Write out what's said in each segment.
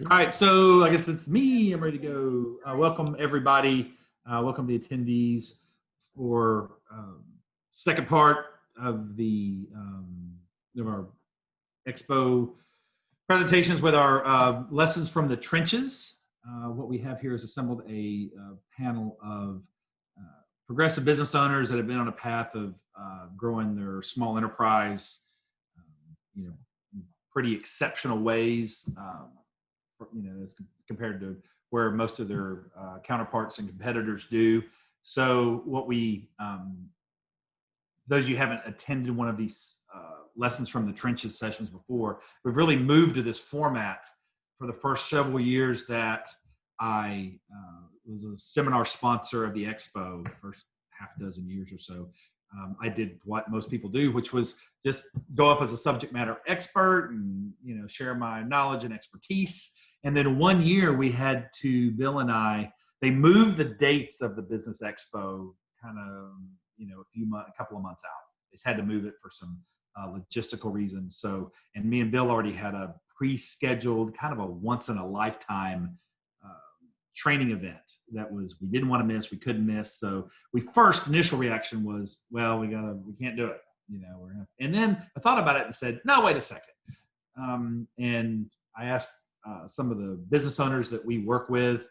All right, so I guess it's me. I'm ready to go. Welcome everybody. Welcome the attendees for second part of the of our expo presentations with our lessons from the trenches. What we have here is assembled a panel of progressive business owners that have been on a path of growing their small enterprise, in pretty exceptional ways. As compared to where most of their counterparts and competitors do. So what we, those of you who haven't attended one of these lessons from the trenches sessions before, we've really moved to this format for the first several years that I was a seminar sponsor of the expo, the first half dozen years or so. I did what most people do, which was just go up as a subject matter expert and share my knowledge and expertise. And then one year we had to, Bill and I, they moved the dates of the Business Expo kind of, a couple of months out. They just had to move it for some logistical reasons. So, and me and Bill already had a pre-scheduled kind of a once in a lifetime training event that was, we didn't want to miss, we couldn't miss. So initial reaction was, well, we can't do it. And then I thought about it and said, no, wait a second. And I asked some of the business owners that we work with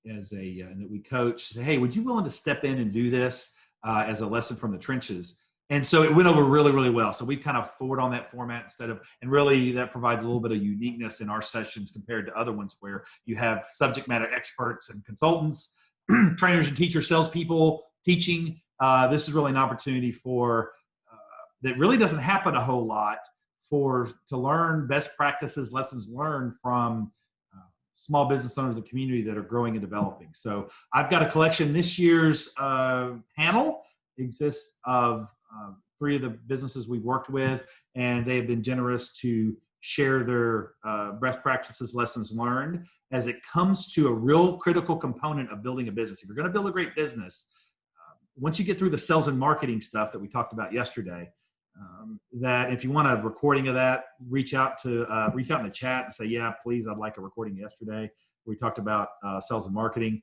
and that we coach, say, hey, would you be willing to step in and do this as a lesson from the trenches? And so it went over really, really well. So we kind of forward on that format and really that provides a little bit of uniqueness in our sessions compared to other ones where you have subject matter experts and consultants, trainers and teachers, salespeople teaching. This is really an opportunity for, that really doesn't happen a whole lot, to learn best practices, lessons learned from small business owners of the community that are growing and developing. So I've got a collection. This year's panel exists of 3 of the businesses we've worked with, and they have been generous to share their best practices, lessons learned, as it comes to a real critical component of building a business. If you're going to build a great business, once you get through the sales and marketing stuff that we talked about yesterday, that if you want a recording of that, reach out in the chat and say, yeah, please, I'd like a recording yesterday. We talked about sales and marketing,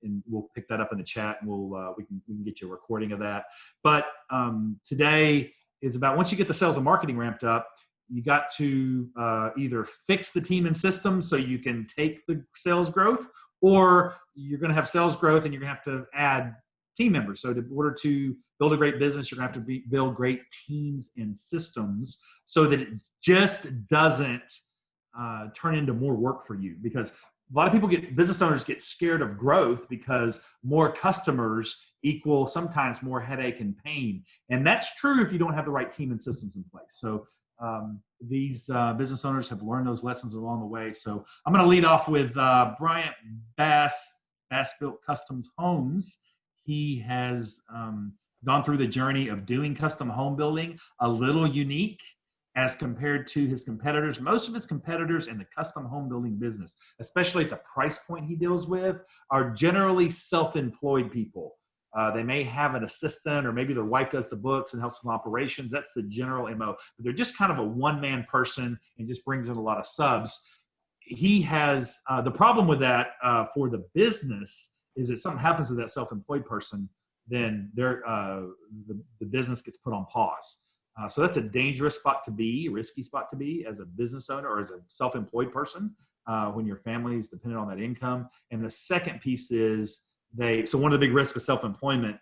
and we'll pick that up in the chat, and we can get you a recording of that. But today is about, once you get the sales and marketing ramped up, you got to either fix the team and systems so you can take the sales growth, or you're going to have sales growth and you're going to have to add team members. So in order to build a great business, you're going to have to build great teams and systems so that it just doesn't turn into more work for you. Because a lot of business owners get scared of growth because more customers equal sometimes more headache and pain. And that's true if you don't have the right team and systems in place. So these business owners have learned those lessons along the way. So I'm going to lead off with Bryant Bass Built Custom Homes. He has gone through the journey of doing custom home building, a little unique as compared to his competitors. Most of his competitors in the custom home building business, especially at the price point he deals with, are generally self-employed people. They may have an assistant, or maybe their wife does the books and helps with operations. That's the general MO. But they're just kind of a one-man person and just brings in a lot of subs. He has the problem with that for the business is that something happens to that self-employed person, then the business gets put on pause. So that's a dangerous spot to be, a risky spot to be as a business owner or as a self-employed person when your family is dependent on that income. And the second piece is so one of the big risks of self-employment,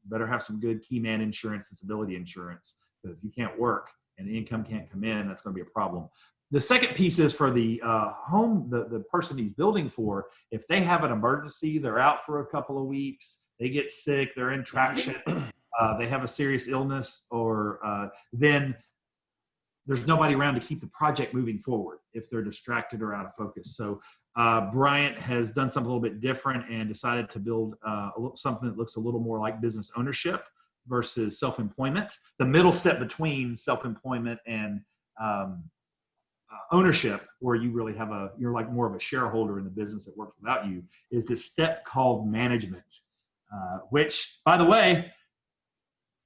better have some good key man insurance, disability insurance. But if you can't work and the income can't come in, that's going to be a problem. The second piece is for the the person he's building for, if they have an emergency, they're out for a couple of weeks, they get sick, they're in traction, they have a serious illness, or then there's nobody around to keep the project moving forward if they're distracted or out of focus. So Bryant has done something a little bit different and decided to build something that looks a little more like business ownership versus self-employment. The middle step between self-employment and ownership, where you really you're like more of a shareholder in the business that works without you, is this step called management, which, by the way,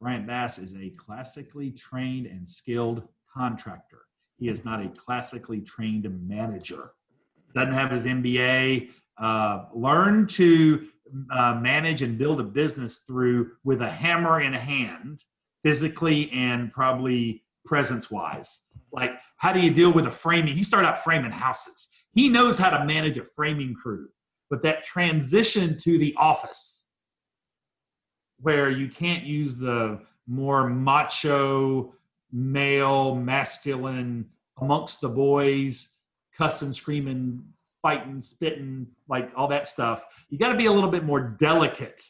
Bryant Bass is a classically trained and skilled contractor. He is not a classically trained manager. Doesn't have his MBA. Learn to manage and build a business with a hammer in hand, physically and probably presence-wise. Like, how do you deal with a framing? He started out framing houses. He knows how to manage a framing crew. But that transition to the office, where you can't use the more macho, male, masculine, amongst the boys, cussing, screaming, fighting, spitting, like all that stuff. You got to be a little bit more delicate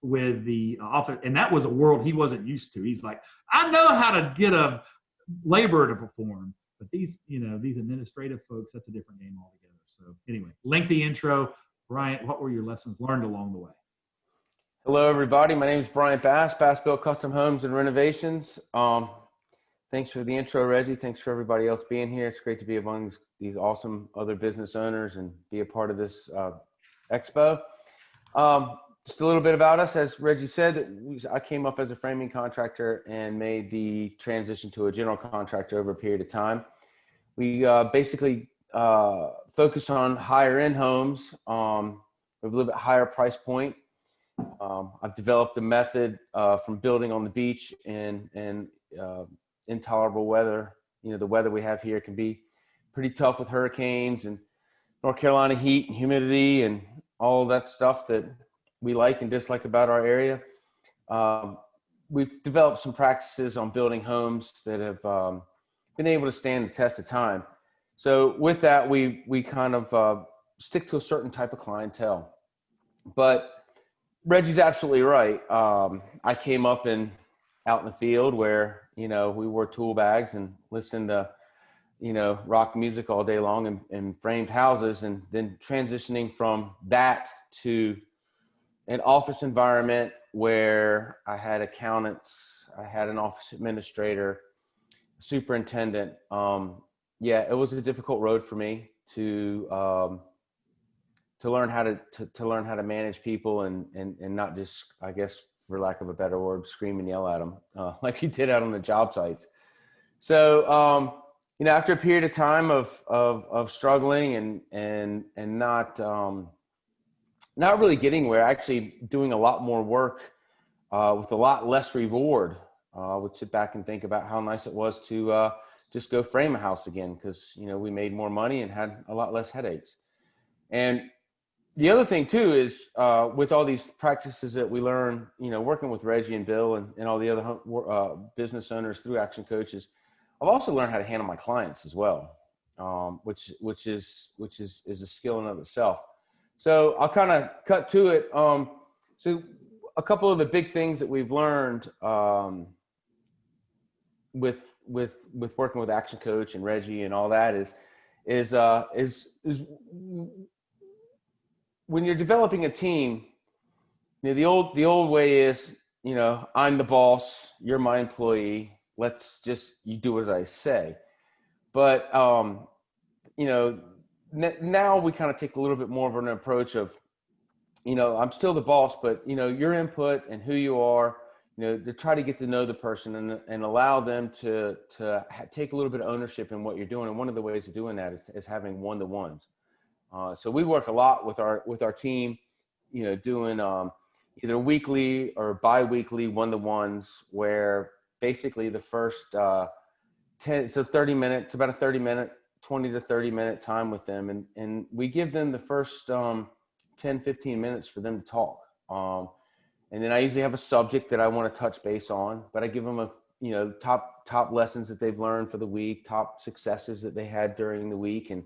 with the office. And that was a world he wasn't used to. He's like, I know how to get a laborer to perform. But these administrative folks, that's a different game altogether. So anyway, lengthy intro. Bryant, what were your lessons learned along the way? Hello, everybody. My name is Bryant Bass Built Custom Homes and Renovations. Thanks for the intro, Reggie. Thanks for everybody else being here. It's great to be among these awesome other business owners and be a part of this expo. Just a little bit about us. As Reggie said, I came up as a framing contractor and made the transition to a general contractor over a period of time. We basically focus on higher end homes with a little bit higher price point. I've developed a method from building on the beach and intolerable weather. The weather we have here can be pretty tough with hurricanes and North Carolina heat and humidity and all of that stuff that we like and dislike about our area. We've developed some practices on building homes that have been able to stand the test of time. So with that, we kind of stick to a certain type of clientele. But Reggie's absolutely right. I came up out in the field where, we wore tool bags and listened to, rock music all day long and framed houses, and then transitioning from that to an office environment where I had accountants, I had an office administrator, superintendent. It was a difficult road for me to learn how to manage people and not just, I guess, for lack of a better word, scream and yell at them like you did out on the job sites. So, after a period of time of struggling and not really getting where, actually doing a lot more work with a lot less reward, would sit back and think about how nice it was to just go frame a house again, because we made more money and had a lot less headaches. And the other thing too is with all these practices that we learn, working with Reggie and Bill and all the other business owners through ActionCoaches, I've also learned how to handle my clients as well, which is a skill in and of itself. So I'll kind of cut to it. So a couple of the big things that we've learned with working with ActionCoach and Reggie and all that is when you're developing a team, the old way is, I'm the boss, you're my employee. You do as I say. But, now we kind of take a little bit more of an approach of, I'm still the boss, but, your input and who you are, to try to get to know the person and allow them to take a little bit of ownership in what you're doing. And one of the ways of doing that is having one-to-ones. So we work a lot with our team, doing either weekly or bi-weekly one-to-ones, where basically the first 30 minutes, about a 30-minute, 20 to 30-minute time with them. And we give them the first 10, 15 minutes for them to talk. And then I usually have a subject that I want to touch base on, but I give them top lessons that they've learned for the week, top successes that they had during the week, and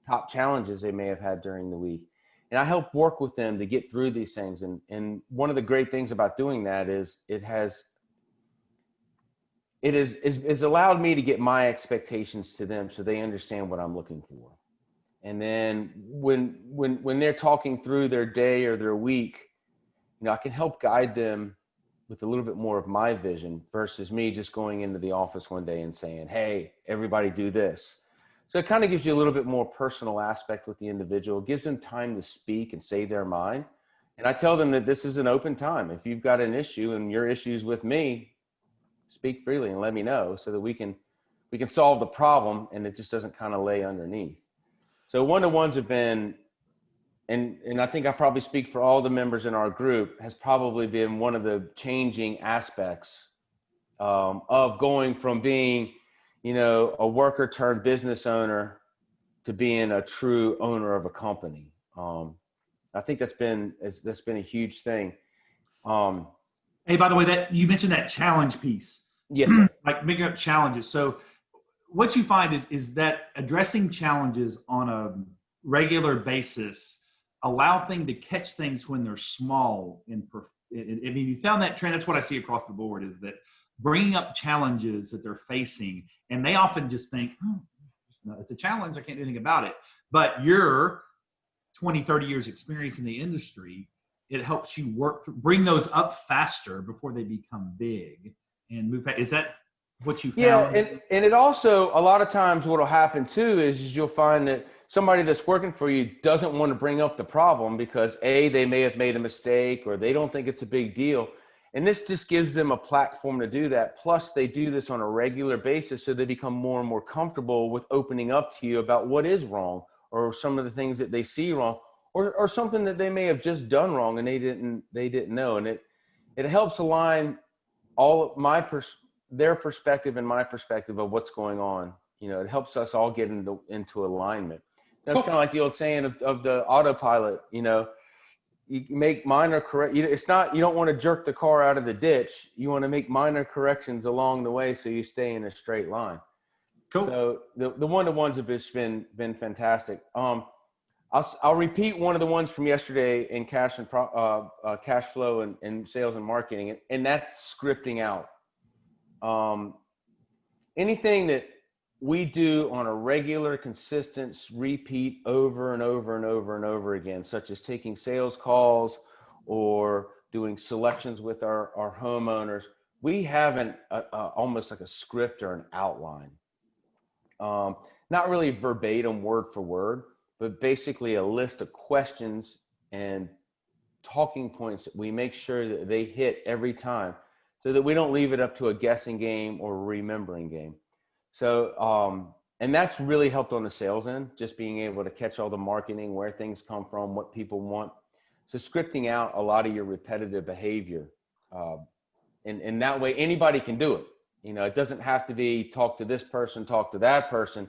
top challenges they may have had during the week. And I help work with them to get through these things. And one of the great things about doing that is it has allowed me to get my expectations to them so they understand what I'm looking for. And then when they're talking through their day or their week, I can help guide them with a little bit more of my vision versus me just going into the office one day and saying, hey, everybody do this. So it kind of gives you a little bit more personal aspect with the individual, gives them time to speak and say their mind. And I tell them that this is an open time. If you've got an issue and your issue's with me, speak freely and let me know so that we can we can solve the problem and it just doesn't kind of lay underneath. So one-to-ones have been, and I think I probably speak for all the members in our group, has probably been one of the changing aspects of going from being, a worker turned business owner to being a true owner of a company. I think that's been a huge thing. Hey, by the way, that you mentioned that challenge piece. Yes, sir. Like making up challenges. So what you find is that addressing challenges on a regular basis allow things to catch things when they're small. I mean, you found that trend. That's what I see across the board, is that bringing up challenges that they're facing, and they often just think, no, it's a challenge, I can't do anything about it. But your 20, 30 years experience in the industry, it helps you bring those up faster before they become big and move back. Is that what you found? Yeah, and it also, a lot of times what will happen too is you'll find that somebody that's working for you doesn't want to bring up the problem because they may have made a mistake or they don't think it's a big deal. And this just gives them a platform to do that. Plus they do this on a regular basis, so they become more and more comfortable with opening up to you about what is wrong or some of the things that they see wrong or something that they may have just done wrong and they didn't know. And it helps align all of their perspective and my perspective of what's going on. It helps us all get into alignment. That's kind of like the old saying of the autopilot, you make minor it's not, you don't want to jerk the car out of the ditch. You want to make minor corrections along the way so you stay in a straight line. Cool. So the one-to-ones have just been fantastic. I'll repeat one of the ones from yesterday in cash flow and sales and marketing, and that's scripting out. Anything that we do on a regular, consistent repeat over and over and over and over again, such as taking sales calls or doing selections with our homeowners, we have almost like a script or an outline. Not really verbatim word for word, but basically a list of questions and talking points that we make sure that they hit every time so that we don't leave it up to a guessing game or a remembering game. So, and that's really helped on the sales end, just being able to catch all the marketing, where things come from, what people want. So scripting out a lot of your repetitive behavior. And that way anybody can do it. It doesn't have to be talk to this person, talk to that person.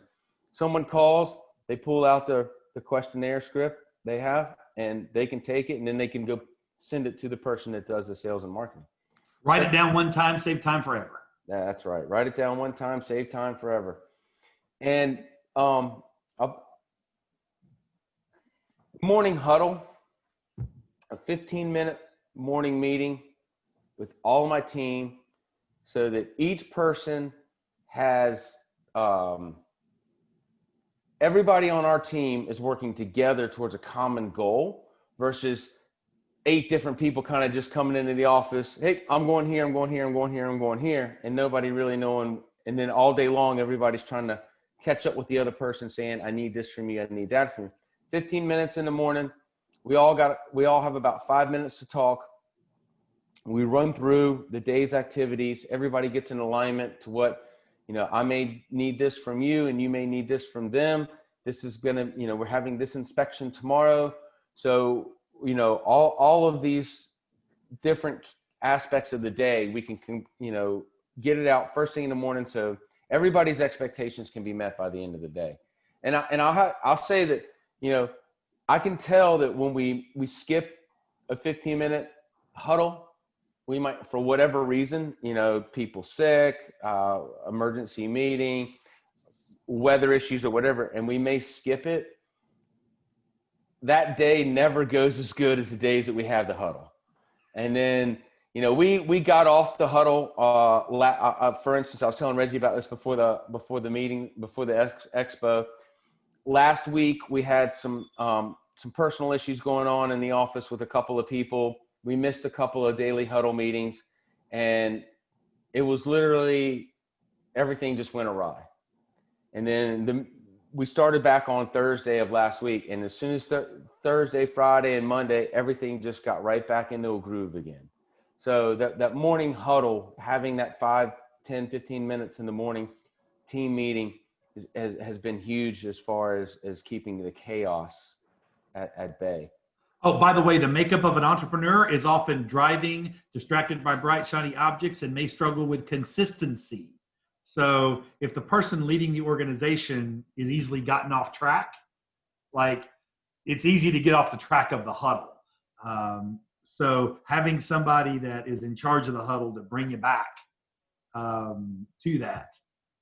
Someone calls, they pull out the questionnaire script they have, and they can take it and then they can go send it to the person that does the sales and marketing. Write it down one time, save time forever. Yeah, that's right. Write it down one time, save time forever. And a morning huddle, a 15-minute morning meeting with all my team so that each person has everybody on our team is working together towards a common goal versus 8 different people kind of just coming into the office. Hey, I'm going here, I'm going here, I'm going here, I'm going here. And nobody really knowing. And then all day long, everybody's trying to catch up with the other person saying, I need this from you, I need that from you. 15 minutes in the morning. We all have about 5 minutes to talk. We run through the day's activities. Everybody gets in alignment to what, I may need this from you and you may need this from them. This is going to, we're having this inspection tomorrow. So, all of these different aspects of the day, we can, get it out first thing in the morning. So everybody's expectations can be met by the end of the day. And I'll say that, I can tell that when we skip a 15-minute huddle, we might, for whatever reason, people sick, emergency meeting, weather issues or whatever, and we may skip it. That day never goes as good as the days that we have the huddle. And then, we got off the huddle. For instance, I was telling Reggie about this before the meeting, before the expo. Last week, we had some personal issues going on in the office with a couple of people. We missed a couple of daily huddle meetings, and it was literally everything just went awry. And then we started back on Thursday of last week, and as soon as Thursday, Friday, and Monday, everything just got right back into a groove again. So that morning huddle, having that 5, 10, 15 minutes in the morning team meeting has been huge as far as keeping the chaos at bay. Oh, by the way, the makeup of an entrepreneur is often driving, distracted by bright, shiny objects, and may struggle with consistency. So if the person leading the organization is easily gotten off track, like it's easy to get off the track of the huddle. So having somebody that is in charge of the huddle to bring you back to that,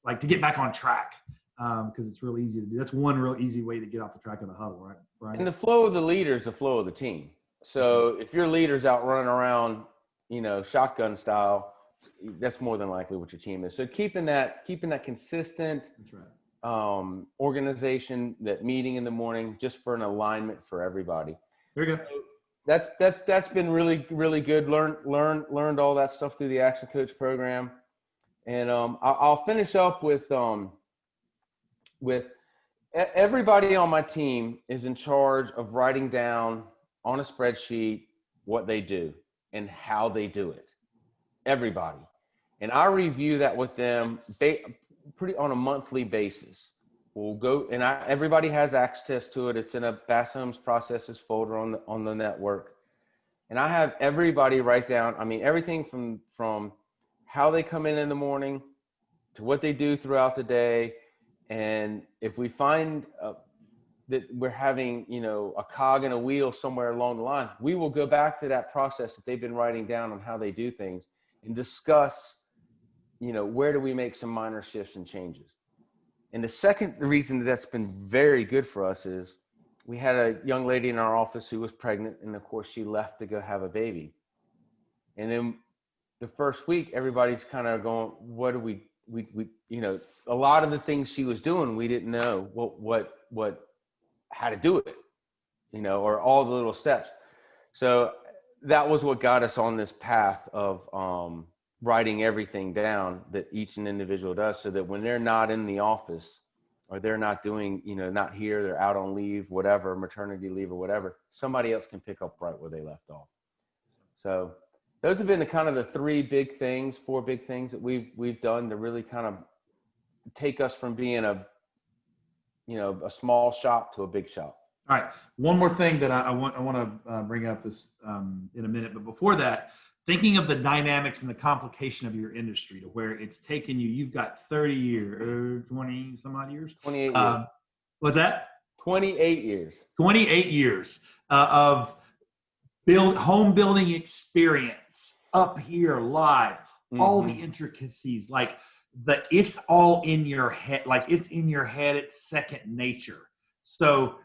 like to get back on track, because it's real easy to do. That's one real easy way to get off the track of the huddle, right? Brian? And the flow of the leader is the flow of the team. So if your leader's out running around, shotgun style, that's more than likely what your team is. So keeping that consistent, that's right, organization, that meeting in the morning, just for an alignment for everybody. There you go. That's been really, really good. Learned all that stuff through the ActionCoach program. And I'll finish up with everybody on my team is in charge of writing down on a spreadsheet what they do and how they do it. Everybody. And I review that with them pretty on a monthly basis. We'll go, and everybody has access to it. It's in a Bass Homes Processes folder on the network. And I have everybody write down, everything from how they come in the morning to what they do throughout the day. And if we find that we're having, a cog in a wheel somewhere along the line, we will go back to that process that they've been writing down on how they do things and discuss, where do we make some minor shifts and changes. And the second reason that's been very good for us is we had a young lady in our office who was pregnant, and of course she left to go have a baby. And then the first week, everybody's kind of going, what do we a lot of the things she was doing, we didn't know how to do it, or all the little steps. So that was what got us on this path of writing everything down that each individual does, so that when they're not in the office or they're not doing, not here, they're out on leave, whatever, maternity leave or whatever, somebody else can pick up right where they left off. So those have been the kind of the four big things that we've done to really kind of take us from being a small shop to a big shop. All right. One more thing that I want to bring up this in a minute, but before that, thinking of the dynamics and the complication of your industry to where it's taken you, you've got 30 years, 20 some odd years. 28 years. What's that? 28 years. 28 years of home building experience up here live, all the intricacies, like it's all in your head, it's second nature. So,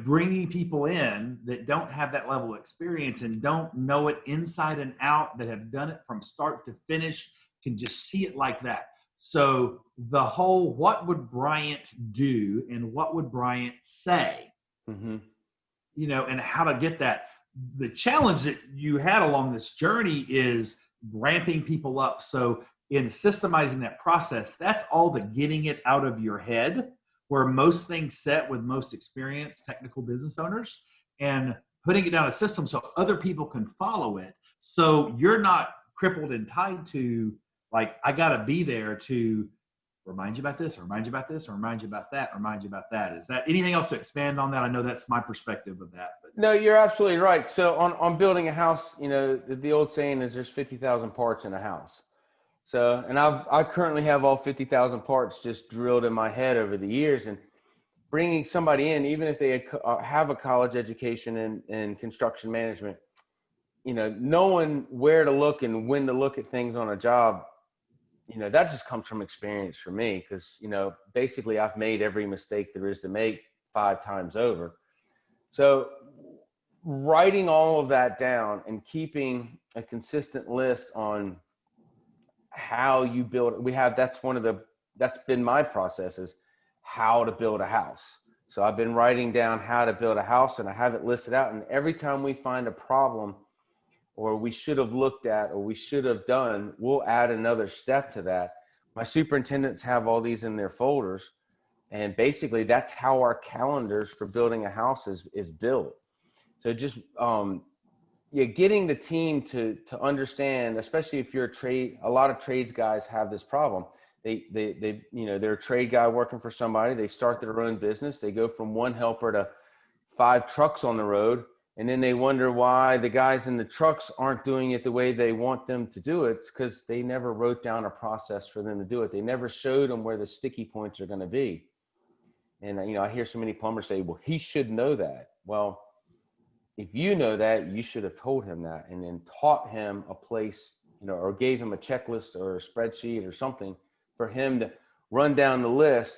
bringing people in that don't have that level of experience and don't know it inside and out, that have done it from start to finish, can just see it like that. So the whole, what would Bryant do and what would Bryant say, and how to get that. The challenge that you had along this journey is ramping people up. So in systemizing that process, that's all the getting it out of your head, where most things set with most experienced technical business owners, and putting it down a system so other people can follow it. So you're not crippled and tied to, like, I got to be there to remind you about this, or remind you about this, or remind you about that, or remind you about that. Is that anything else to expand on that? I know that's my perspective of that. But. No, you're absolutely right. So on building a house, the old saying is there's 50,000 parts in a house. So, and I currently have all 50,000 parts just drilled in my head over the years, and bringing somebody in, even if they have a college education in construction management, knowing where to look and when to look at things on a job, that just comes from experience for me. Cause basically I've made every mistake there is to make 5 times over. So writing all of that down and keeping a consistent list on how you build, that's been my process, is how to build a house. So I've been writing down how to build a house, and I have it listed out. And every time we find a problem, or we should have looked at, or we should have done, we'll add another step to that. My superintendents have all these in their folders. And basically that's how our calendars for building a house is built. So just, getting the team to understand, especially if you're a lot of trades guys have this problem. they're a trade guy working for somebody. They start their own business. They go from one helper to 5 trucks on the road. And then they wonder why the guys in the trucks aren't doing it the way they want them to do it. It's because they never wrote down a process for them to do it. They never showed them where the sticky points are going to be. And, I hear so many plumbers say, well, he should know that. Well, if you know that, you should have told him that and then taught him a place, or gave him a checklist or a spreadsheet or something for him to run down the list,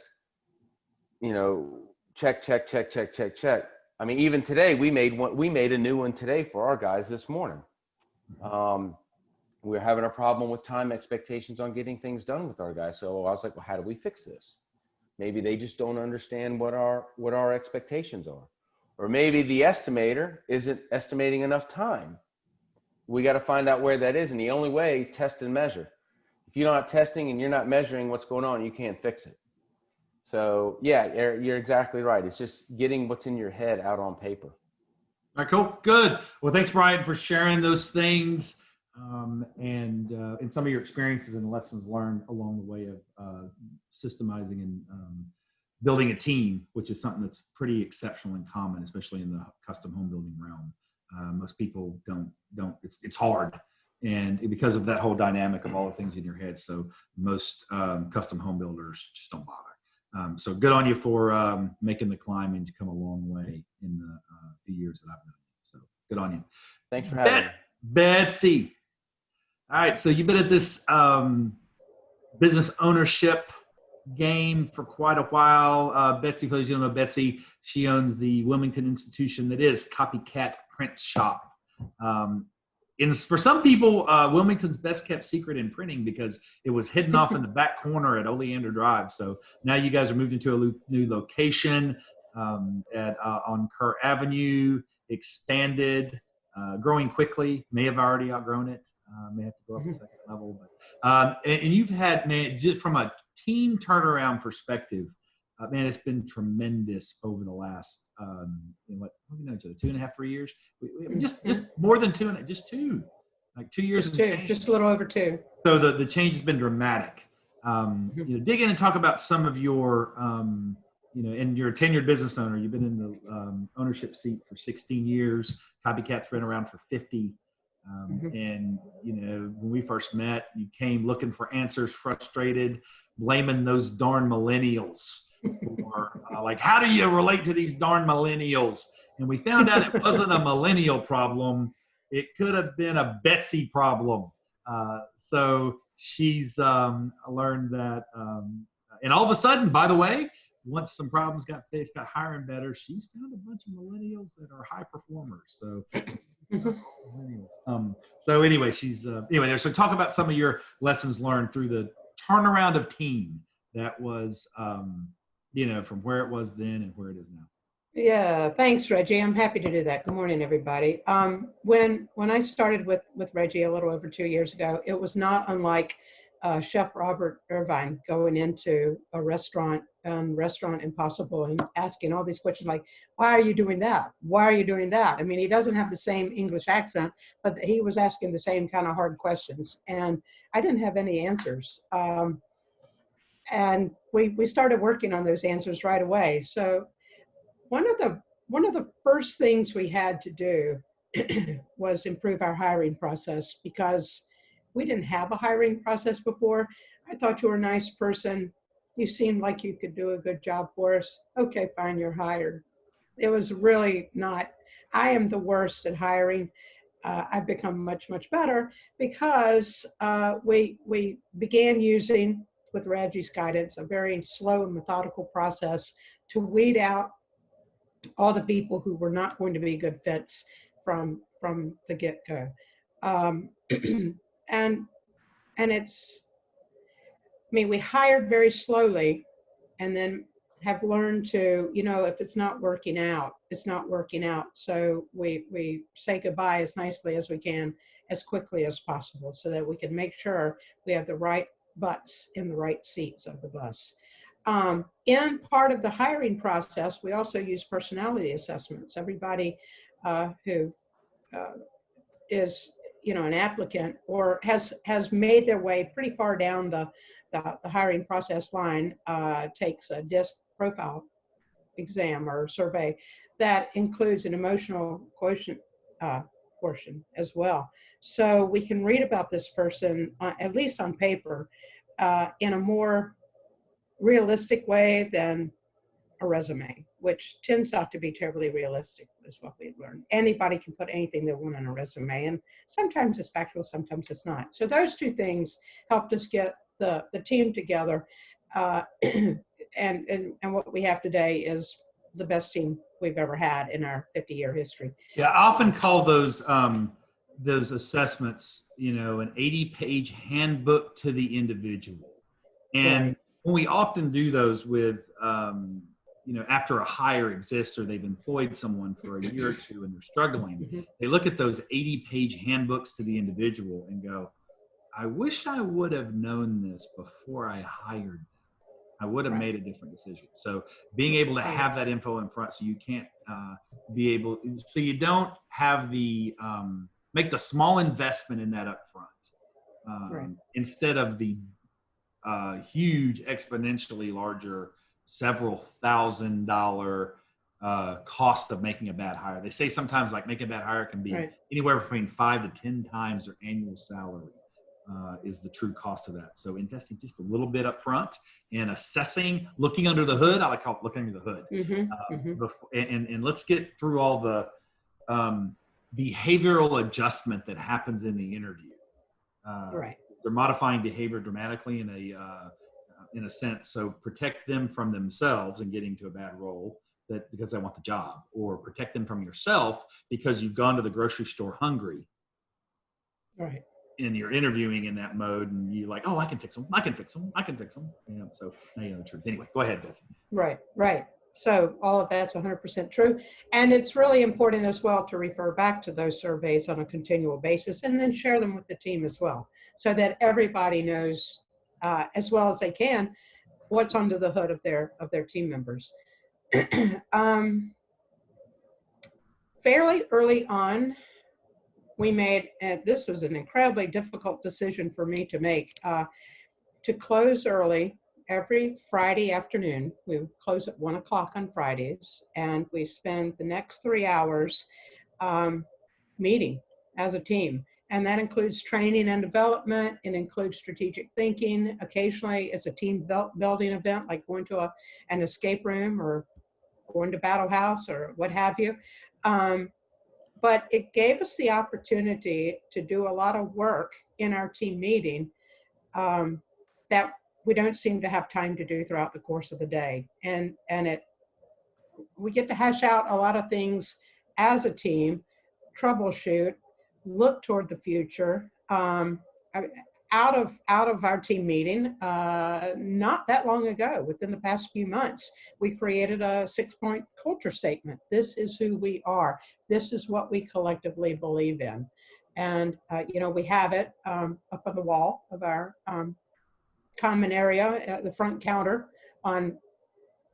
check, check, check, check, check, check. I mean, even today, we made a new one today for our guys this morning. We're having a problem with time expectations on getting things done with our guys. So I was like, well, how do we fix this? Maybe they just don't understand what our expectations are. Or maybe the estimator isn't estimating enough time. We got to find out where that is. And the only way, test and measure. If you're not testing and you're not measuring what's going on, you can't fix it. So yeah, you're exactly right. It's just getting what's in your head out on paper. All right, cool. Good. Well, thanks, Bryant, for sharing those things and some of your experiences and lessons learned along the way of systemizing and building a team, which is something that's pretty exceptional and common, especially in the custom home building realm. Most people don't, it's hard. And because of that whole dynamic of all the things in your head. So most custom home builders just don't bother. So good on you for making the climb and to come a long way in the few years that I've known you. So good on you. Thanks for having me. Betsy. All right. So you've been at this business ownership game for quite a while. Betsy, for those you don't know Betsy, she owns the Wilmington institution that is Copycat Print Shop. For some people, Wilmington's best kept secret in printing because it was hidden off in the back corner at Oleander Drive. So now you guys are moved into a new location on Kerr Avenue, expanded, growing quickly. May have already outgrown it. May have to go up a second level. But, and you've had, man, just from a team turnaround perspective, man, it's been tremendous over the last, what have we known each other, 2.5, 3 years? Just more than just 2, like 2 years. Just a little over 2. So the change has been dramatic. Dig in and talk about some of your, and you're a tenured business owner. You've been in the ownership seat for 16 years. Copycat's been around for 50. And, when we first met, you came looking for answers, frustrated, blaming those darn millennials. Or like, how do you relate to these darn millennials? And we found out it wasn't a millennial problem. It could have been a Betsy problem. So she's learned that. And all of a sudden, by the way, once some problems got fixed, got hiring better, she's found a bunch of millennials that are high performers. So so anyway, she's anyway there. So talk about some of your lessons learned through the turnaround of team that was from where it was then and where it is now. Yeah, thanks, Reggie. I'm happy to do that. Good morning, everybody. When I started with Reggie a little over 2 years ago, it was not unlike Chef Robert Irvine going into a restaurant, Restaurant Impossible, and asking all these questions like, why are you doing that? Why are you doing that? I mean, he doesn't have the same English accent, but he was asking the same kind of hard questions. And I didn't have any answers. And we started working on those answers right away. So one of the first things we had to do was improve our hiring process because we didn't have a hiring process before. I thought you were a nice person. You seemed like you could do a good job for us. Okay, fine, you're hired. It was really not. I am the worst at hiring. I've become much, much better because we began using, with Reggie's guidance, a very slow and methodical process to weed out all the people who were not going to be good fits from the get-go. And it's, I mean, we hired very slowly and then have learned to, if it's not working out, it's not working out. So we say goodbye as nicely as we can, as quickly as possible, so that we can make sure we have the right butts in the right seats of the bus. In part of the hiring process, we also use personality assessments. Everybody who is an applicant or has made their way pretty far down the hiring process line takes a DISC profile exam or survey that includes an emotional quotient portion as well. So we can read about this person, at least on paper, in a more realistic way than a resume, which tends not to be terribly realistic, is what we've learned. Anybody can put anything they want on a resume, and sometimes it's factual, sometimes it's not. So those two things helped us get the team together, and what we have today is the best team we've ever had in our 50-year history. Yeah, I often call those assessments, an 80-page handbook to the individual. And Right. when we often do those with, after a hire exists or they've employed someone for a year or two and they're struggling, they look at those 80-page handbooks to the individual and go, I wish I would have known this before I hired them. I would have made a different decision. So being able to have that info in front, so you can't so you don't have make the small investment in that up front, instead of the huge, exponentially larger, several $1,000 cost of making a bad hire. They say sometimes like making a bad hire can be anywhere between 5 to 10 times their annual salary. Is the true cost of that. So investing just a little bit up front and assessing, looking under the hood. I like how looking under the hood. And let's get through all the behavioral adjustment that happens in the interview. They're modifying behavior dramatically in a sense. So protect them from themselves and getting to a bad role because they want the job, or protect them from yourself because you've gone to the grocery store hungry. And you're interviewing in that mode, and you're like, oh, I can fix them. I can fix them. I can fix them. So now you know the truth. Anyway, go ahead, Betsy. Right. So all of that's 100% true. And it's really important as well to refer back to those surveys on a continual basis and then share them with the team as well, so that everybody knows as well as they can what's under the hood of their team members. Fairly early on, we made, and this was an incredibly difficult decision for me to make, to close early every Friday afternoon. We would close at 1 o'clock on Fridays, and we spend the next 3 hours meeting as a team. And that includes training and development. It includes strategic thinking. Occasionally, it's a team building event, like going to an escape room or going to Battle House or what have you. But it gave us the opportunity to do a lot of work in our team meeting that we don't seem to have time to do throughout the course of the day. And we get to hash out a lot of things as a team, troubleshoot, look toward the future. Out of our team meeting, not that long ago, within the past few months, we created a 6-point culture statement. This is who we are. This is what we collectively believe in. And, we have it up on the wall of our common area at the front counter on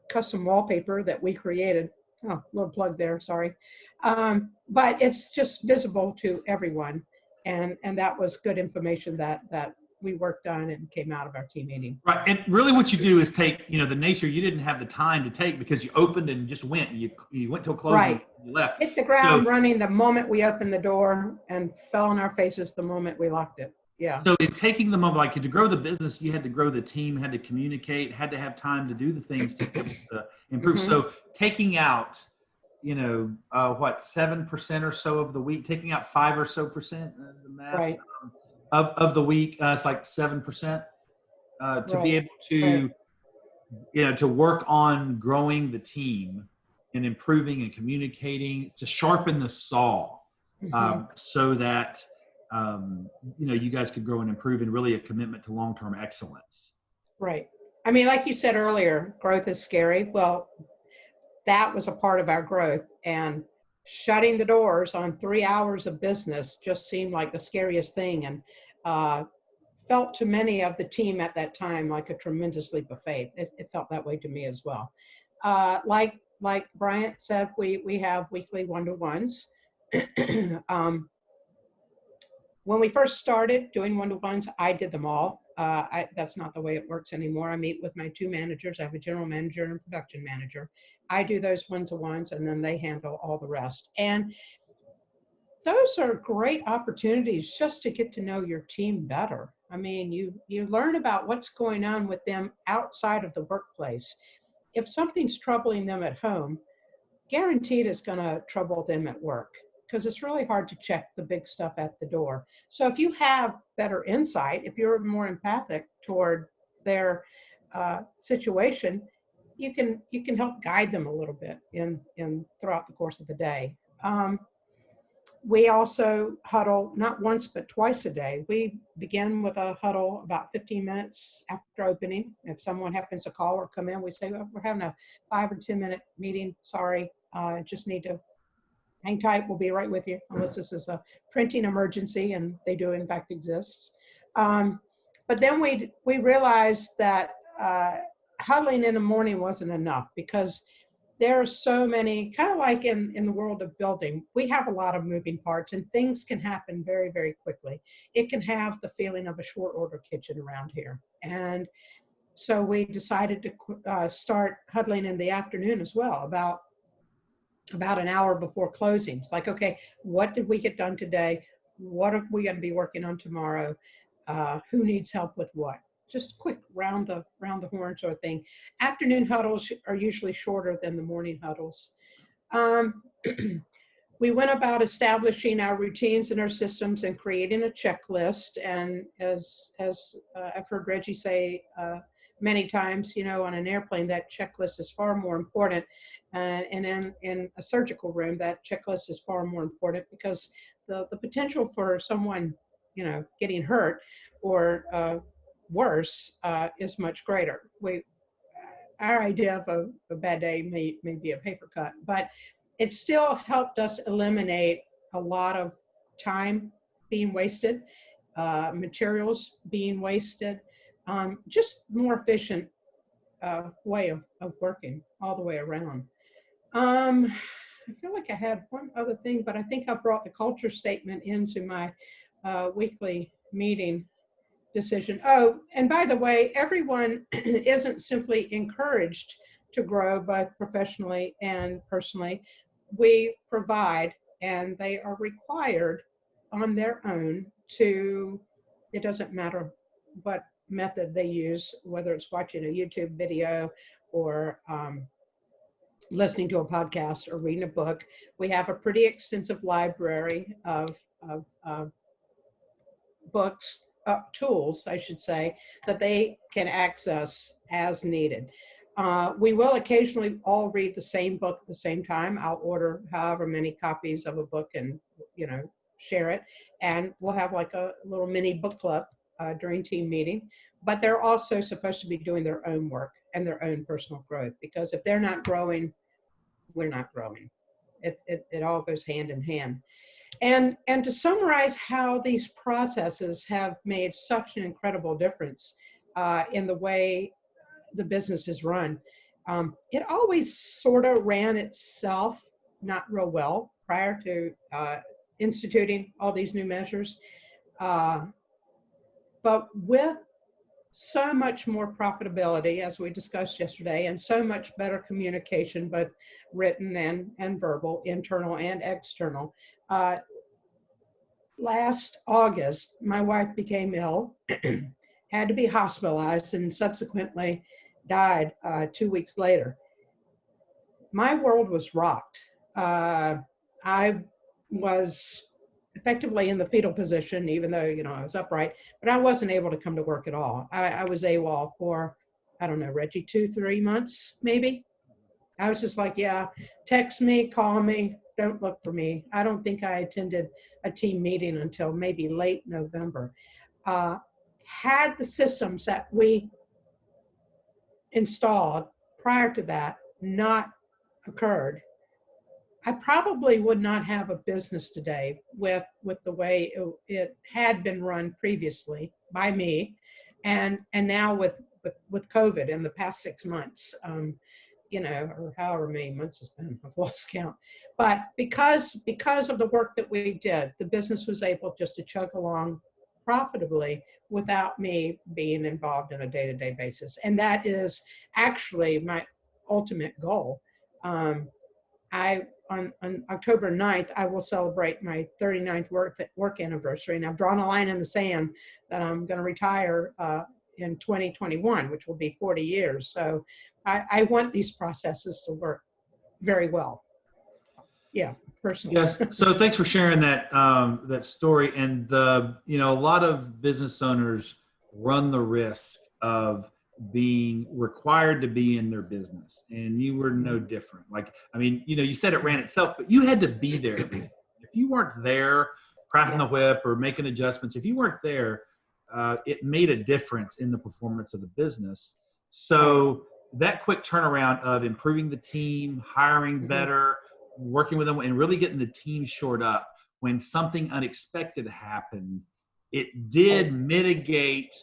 custom wallpaper that we created. Oh, little plug there, sorry. But it's just visible to everyone. And that was good information that we worked on and came out of our team meeting. Right, and really what you do is take, the nature you didn't have the time to take because you opened and just went. You went till closing and you left. Hit the ground running the moment we opened the door and fell on our faces the moment we locked it. Yeah. So in taking the moment, like to grow the business, you had to grow the team, had to communicate, had to have time to do the things to improve. So taking out, 7% or so of the week, taking out 5 or so percent, the math, of the week, it's like 7%, to be able to, to work on growing the team and improving and communicating, to sharpen the saw, so that, you guys could grow and improve, and really a commitment to long-term excellence. Right. I mean, like you said earlier, growth is scary. Well, that was a part of our growth, and shutting the doors on 3 hours of business just seemed like the scariest thing, and felt to many of the team at that time like a tremendous leap of faith. It felt that way to me as well. Like Bryant said, we have weekly one-to-ones. When we first started doing one-to-ones, I did them all. That's not the way it works anymore. I meet with my two managers. I have a general manager and a production manager. I do those one-to-ones, and then they handle all the rest. And those are great opportunities just to get to know your team better. I mean, you learn about what's going on with them outside of the workplace. If something's troubling them at home, guaranteed it's going to trouble them at work, because it's really hard to check the big stuff at the door. So if you have better insight, if you're more empathic toward their situation, you can help guide them a little bit in throughout the course of the day. We also huddle not once but twice a day. We begin with a huddle about 15 minutes after opening. If someone happens to call or come in, we say, well, we're having a 5 or 10 minute meeting. Sorry, just need to hang tight. We'll be right with you, unless this is a printing emergency, and they do in fact exist. But then we realized that huddling in the morning wasn't enough, because there are so many, kind of like in the world of building, we have a lot of moving parts, and things can happen very, very quickly. It can have the feeling of a short order kitchen around here. And so we decided to start huddling in the afternoon as well, about an hour before closing. It's like, okay, what did we get done today? What are we going to be working on tomorrow? Who needs help with what? Just quick round the horn sort of thing. Afternoon huddles are usually shorter than the morning huddles. We went about establishing our routines and our systems and creating a checklist. And as I've heard Reggie say many times, you know, on an airplane, that checklist is far more important. And in a surgical room, that checklist is far more important, because the potential for someone, you know, getting hurt or worse is much greater. Our idea of a bad day may be a paper cut, but it still helped us eliminate a lot of time being wasted, materials being wasted, just more efficient way of working all the way around. I feel like I had one other thing, but I think I brought the culture statement into my weekly meeting decision. Oh, and by the way, everyone isn't simply encouraged to grow both professionally and personally. We provide, and they are required on their own to, it doesn't matter what method they use, whether it's watching a YouTube video or listening to a podcast or reading a book. We have a pretty extensive library of books, tools, I should say, that they can access as needed. We will occasionally all read the same book at the same time. I'll order however many copies of a book and, you know, share it. And we'll have like a little mini book club during team meeting. But they're also supposed to be doing their own work and their own personal growth, because if they're not growing, we're not growing. It all goes hand in hand. And to summarize how these processes have made such an incredible difference in the way the business is run, it always sort of ran itself not real well prior to instituting all these new measures. But with so much more profitability, as we discussed yesterday, and so much better communication, both written and verbal, internal and external. Last August, my wife became ill, had to be hospitalized, and subsequently died 2 weeks later. My world was rocked. I was effectively in the fetal position, even though, you know, I was upright, but I wasn't able to come to work at all. I was AWOL for, I don't know, Reggie, 2-3 months, maybe. I was just like, yeah, text me, call me, don't look for me. I don't think I attended a team meeting until maybe late November. Had the systems that we installed prior to that not occurred, I probably would not have a business today with the way it had been run previously by me, and now with COVID in the past 6 months, you know, or however many months it's been, I've lost count. But because of the work that we did, the business was able just to chug along profitably without me being involved in a day-to-day basis. And that is actually my ultimate goal. On October 9th, I will celebrate my 39th work anniversary, and I've drawn a line in the sand that I'm going to retire in 2021, which will be 40 years. So I want these processes to work very well. Yeah, personally. Yes. So thanks for sharing that that story. And a lot of business owners run the risk of being required to be in their business, and you were no different. Like, I mean, you said it ran itself, but you had to be there. If you weren't there, cracking the whip or making adjustments, if you weren't there, it made a difference in the performance of the business. So that quick turnaround of improving the team, hiring better, working with them, and really getting the team shored up when something unexpected happened, it did mitigate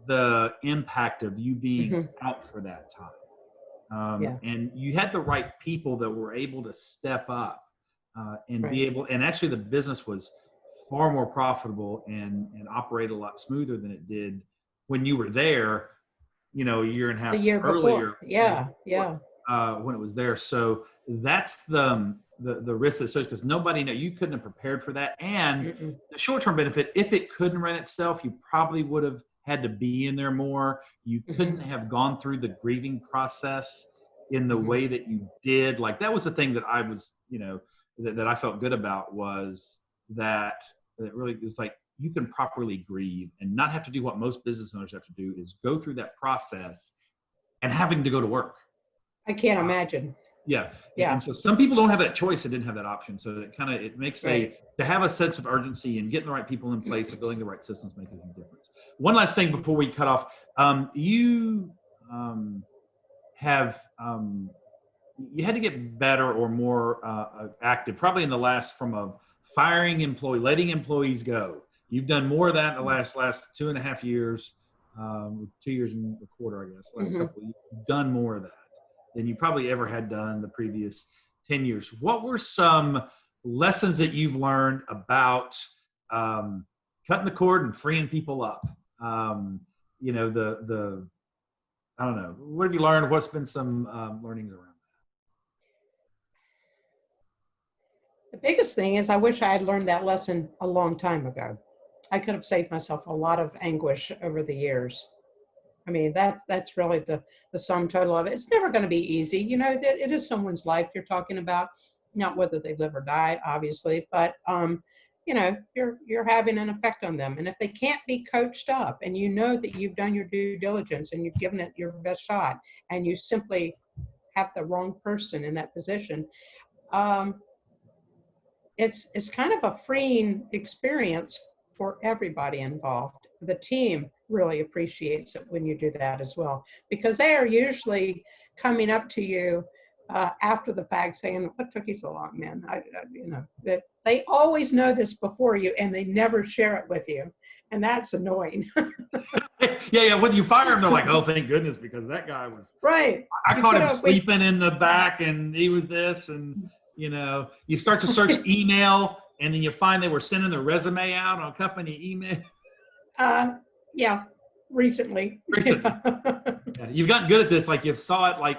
the impact of you being out for that time. And you had the right people that were able to step up and be able, and actually the business was far more profitable and operate a lot smoother than it did when you were there, a year and a half earlier. When it was there. So that's the risk associated, because nobody knew. You couldn't have prepared for that. And the short-term benefit, if it couldn't run itself, you probably would have had to be in there more. You couldn't have gone through the grieving process in the way that you did. Like, that was the thing that I was, that I felt good about, was that it really was like, you can properly grieve and not have to do what most business owners have to do, is go through that process and having to go to work. I can't imagine. Yeah. And so some people don't have that choice and didn't have that option. So it makes to have a sense of urgency and getting the right people in place and building the right systems make a huge difference. One last thing before we cut off. You had to get better or more active, probably in the last, from a firing employee, letting employees go. You've done more of that in the last 2.5 years, 2 years and a quarter, I guess, last couple of years. You've done more of that than you probably ever had done the previous 10 years. What were some lessons that you've learned about cutting the cord and freeing people up? I don't know, what have you learned? What's been some learnings around that? The biggest thing is, I wish I had learned that lesson a long time ago. I could have saved myself a lot of anguish over the years. I mean, that's really the sum total of it. It's never going to be easy. It is someone's life you're talking about, not whether they live or die, obviously, but you're having an effect on them. And if they can't be coached up, and that you've done your due diligence and you've given it your best shot, and you simply have the wrong person in that position, it's kind of a freeing experience for everybody involved. The team really appreciates it when you do that as well, because they are usually coming up to you after the fact saying, "What took you so long, man?" That they always know this before you, and they never share it with you, and that's annoying. Yeah. When you fire them, they're like, "Oh, thank goodness, because that guy was right." I caught him sleeping in the back, and he was this, and you start to search email, and then you find they were sending their resume out on company email. Recently. Yeah, you've gotten good at this. Like, you saw it, like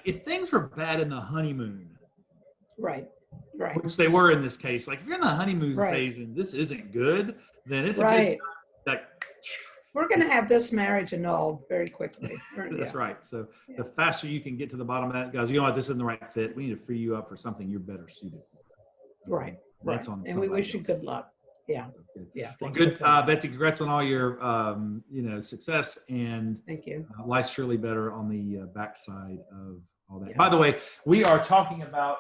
if things were bad in the honeymoon, right, which they were in this case. Like, if you're in the honeymoon phase and this isn't good, then it's a good time. We're going to have this marriage annulled very quickly. That's right. So the faster you can get to the bottom of that, guys, you know what, this isn't the right fit. We need to free you up for something you're better suited for. Right. And we wish you good luck. Yeah. Well, good, Betsy. Congrats on all your, success, and thank you. Life's surely better on the backside of all that. By the way, we are talking about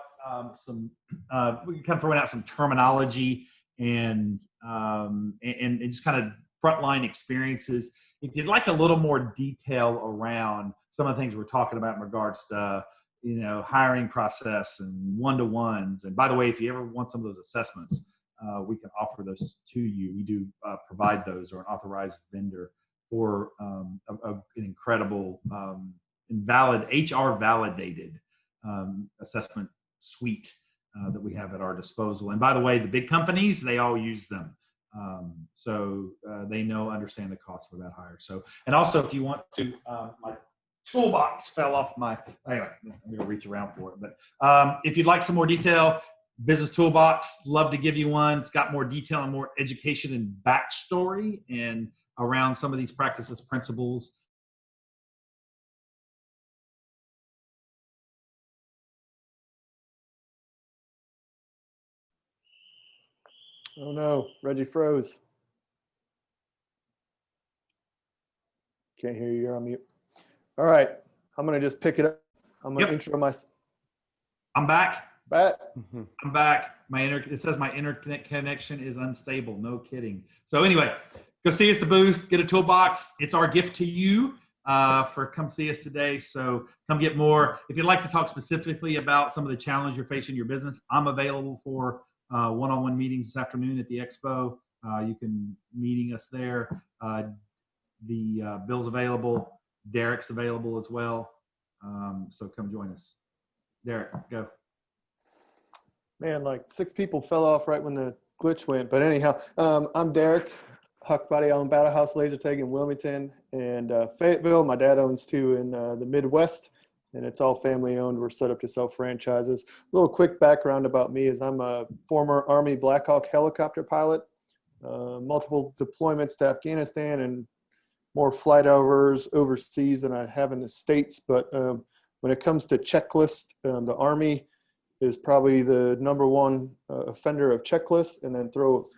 we kind of throwing out some terminology and just kind of frontline experiences. If you'd like a little more detail around some of the things we're talking about in regards to, hiring process and one-to-ones. And by the way, if you ever want some of those assessments, we can offer those to you. We do provide those, or an authorized vendor for an incredible HR validated assessment suite that we have at our disposal. And by the way, the big companies, they all use them. So they understand the cost of that hire. So, and also if you want to, my toolbox fell off anyway, I'm going to reach around for it. But if you'd like some more detail, Business Toolbox, love to give you one. It's got more detail and more education and backstory and around some of these practices, principles. Oh no, Reggie froze. Can't hear you, you're on mute. All right, I'm gonna just pick it up. I'm gonna intro myself. I'm back. Back. I'm back. It says my internet connection is unstable. No kidding. So anyway, go see us at the booth, get a toolbox. It's our gift to you for come see us today. So come get more. If you'd like to talk specifically about some of the challenges you're facing in your business, I'm available for one-on-one meetings this afternoon at the expo. You can meeting us there. The Bill's available. Derek's available as well. So come join us. Derek, go. Man, like 6 people fell off right when the glitch went. But anyhow, I'm Darek, Huckbody. I own Battle House Laser Tag in Wilmington and Fayetteville. My dad owns 2 in the Midwest, and it's all family owned. We're set up to sell franchises. A little quick background about me is I'm a former Army Black Hawk helicopter pilot, multiple deployments to Afghanistan and more flight hours overseas than I have in the States. But when it comes to checklists, the Army is probably the #1 offender of checklists, and then throw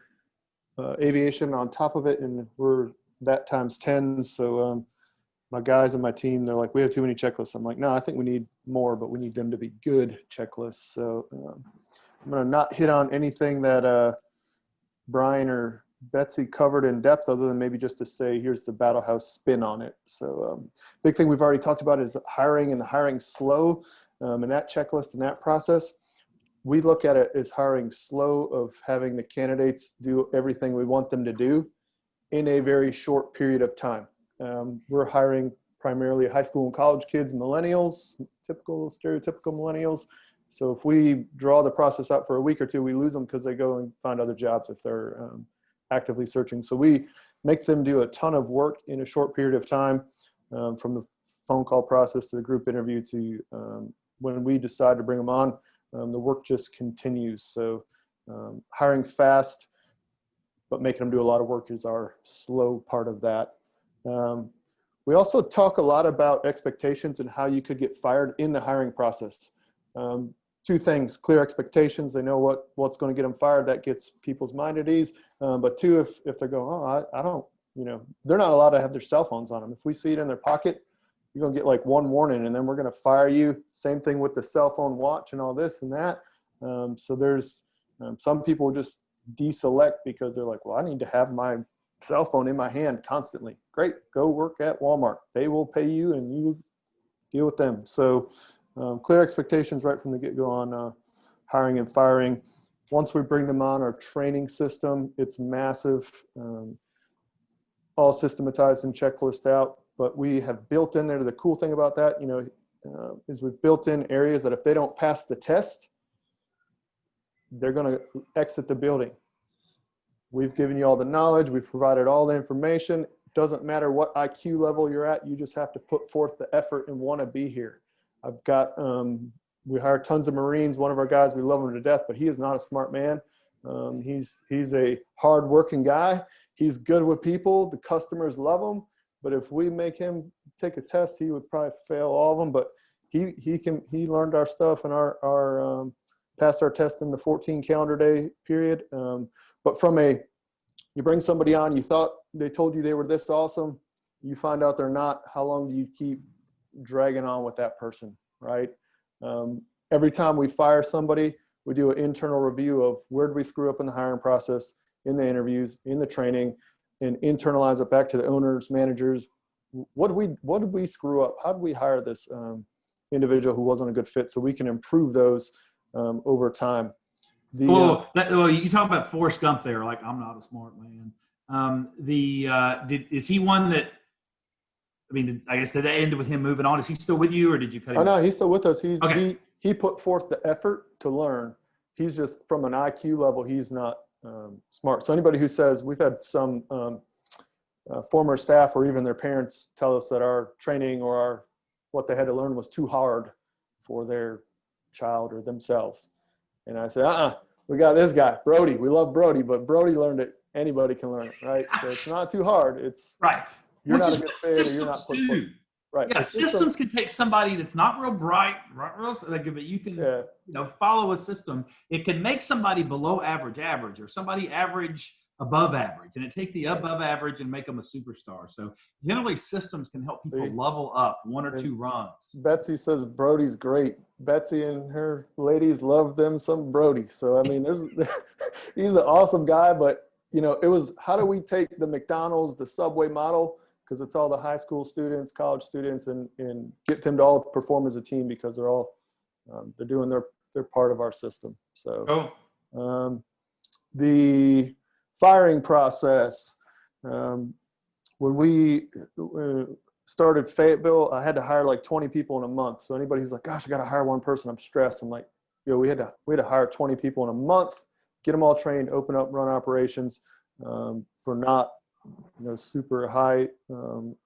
aviation on top of it, and we're that times 10. So my guys and my team, they're like, we have too many checklists. I'm like, no, I think we need more, but we need them to be good checklists. So I'm going to not hit on anything that Bryant or Betsy covered in depth, other than maybe just to say, here's the Battle House spin on it. So big thing we've already talked about is hiring, and the hiring slow. And that checklist and that process, we look at it as hiring slow, of having the candidates do everything we want them to do in a very short period of time. We're hiring primarily high school and college kids, millennials, typical stereotypical millennials. So if we draw the process out for a week or 2, we lose them because they go and find other jobs if they're actively searching. So we make them do a ton of work in a short period of time, from the phone call process to the group interview to when we decide to bring them on. The work just continues. So hiring fast, but making them do a lot of work is our slow part of that. We also talk a lot about expectations and how you could get fired in the hiring process. 2 things: clear expectations. They know what's going to get them fired. That gets people's mind at ease. But 2, if they're going, oh, I don't, they're not allowed to have their cell phones on them. If we see it in their pocket, you're going to get like 1 warning, and then we're going to fire you. Same thing with the cell phone watch and all this and that. So there's some people just deselect because they're like, well, I need to have my cell phone in my hand constantly. Great. Go work at Walmart. They will pay you and you deal with them. So clear expectations right from the get-go on hiring and firing. Once we bring them on our training system, it's massive, all systematized and checklist out. But we have built in there, the cool thing about that, is we've built in areas that if they don't pass the test, they're going to exit the building. We've given you all the knowledge. We've provided all the information. Doesn't matter what IQ level you're at. You just have to put forth the effort and want to be here. I've got, we hire tons of Marines. One of our guys, we love him to death, but he is not a smart man. He's a hard-working guy. He's good with people. The customers love him. But if we make him take a test, he would probably fail all of them. But he learned our stuff and our passed our test in the 14 calendar day period. But you bring somebody on, you thought they told you they were this awesome, you find out they're not. How long do you keep dragging on with that person, right? Every time we fire somebody, we do an internal review of where did we screw up in the hiring process, in the interviews, in the training, and internalize it back to the owners, managers. What did we screw up? How did we hire this individual who wasn't a good fit, so we can improve those over time. You talk about Forrest Gump there, like I'm not a smart man. Is he one that, I mean, I guess did that end with him moving on? Is he still with you, or did you cut him? Oh no, he's still with us. Okay. He put forth the effort to learn. He's just from an IQ level, he's not smart. So anybody who says, we've had some former staff or even their parents tell us that our training or what they had to learn was too hard for their child or themselves. And I said, we got this guy, Brody. We love Brody, but Brody learned it. Anybody can learn it, right? So it's not too hard. It's right. You're Which not is a good what fit or you're not systems do. right. Yeah, systems can take somebody that's not real bright, but you can follow a system. It can make somebody below average or somebody average above average, and it take the above average and make them a superstar. So generally, systems can help people level up one or two runs. Betsy says Brody's great. Betsy and her ladies love them some Brody. So I mean, he's an awesome guy. But it was, how do we take the McDonald's, the Subway model, because it's all the high school students, college students, and get them to all perform as a team, because they're all they're doing their part of our system. So the firing process, when we started Fayetteville, I had to hire like 20 people in a month. So anybody who's like, gosh, I got to hire one person, I'm stressed. I'm like, we had to hire 20 people in a month, get them all trained, open up, run operations for not super high, all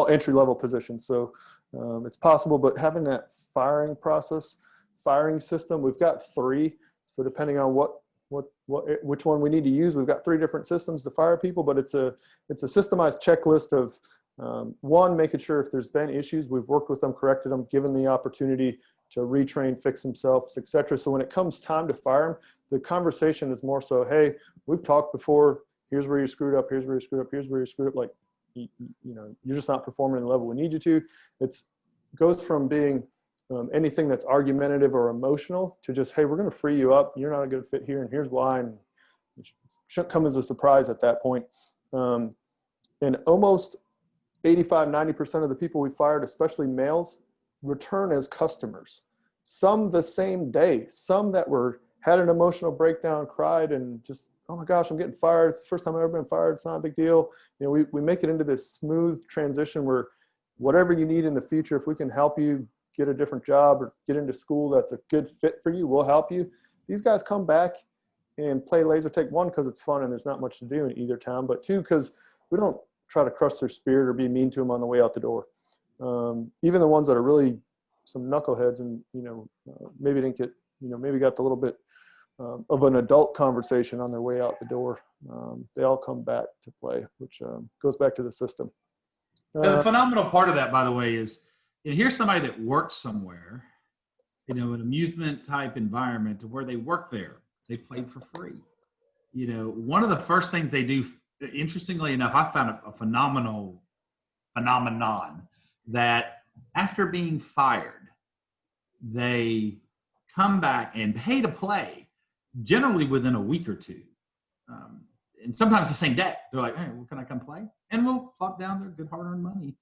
entry level positions. So it's possible, but having that firing system, we've got 3. So depending on which one we need to use, we've got 3 different systems to fire people, but it's a systemized checklist of one, making sure if there's been issues, we've worked with them, corrected them, given the opportunity to retrain, fix themselves, etc. So when it comes time to fire them, the conversation is more so, hey, we've talked before. Here's where you screwed up. Here's where you screwed up. Here's where you screwed up. Like, you're just not performing at the level we need you to. It goes from being anything that's argumentative or emotional to just, hey, we're going to free you up. You're not a good fit here, and here's why. And it shouldn't come as a surprise at that point. And almost 85-90% of the people we fired, especially males, return as customers. Some the same day. Some that had an emotional breakdown, cried, and just, oh my gosh, I'm getting fired. It's the first time I've ever been fired. It's not a big deal. We make it into this smooth transition where whatever you need in the future, if we can help you get a different job or get into school that's a good fit for you, we'll help you. These guys come back and play laser tag, 1, because it's fun and there's not much to do in either town, but 2, because we don't try to crush their spirit or be mean to them on the way out the door. Even the ones that are really some knuckleheads and, maybe didn't get, maybe got a little bit of an adult conversation on their way out the door. They all come back to play, which goes back to the system. The phenomenal part of that, by the way, is here's somebody that works somewhere, an amusement type environment to where they work there. They played for free. One of the first things they do, interestingly enough, I found a phenomenon that after being fired, they come back and pay to play generally within a week or 2. And sometimes the same day. They're like, hey, well, can I come play? And we'll plop down their good hard-earned money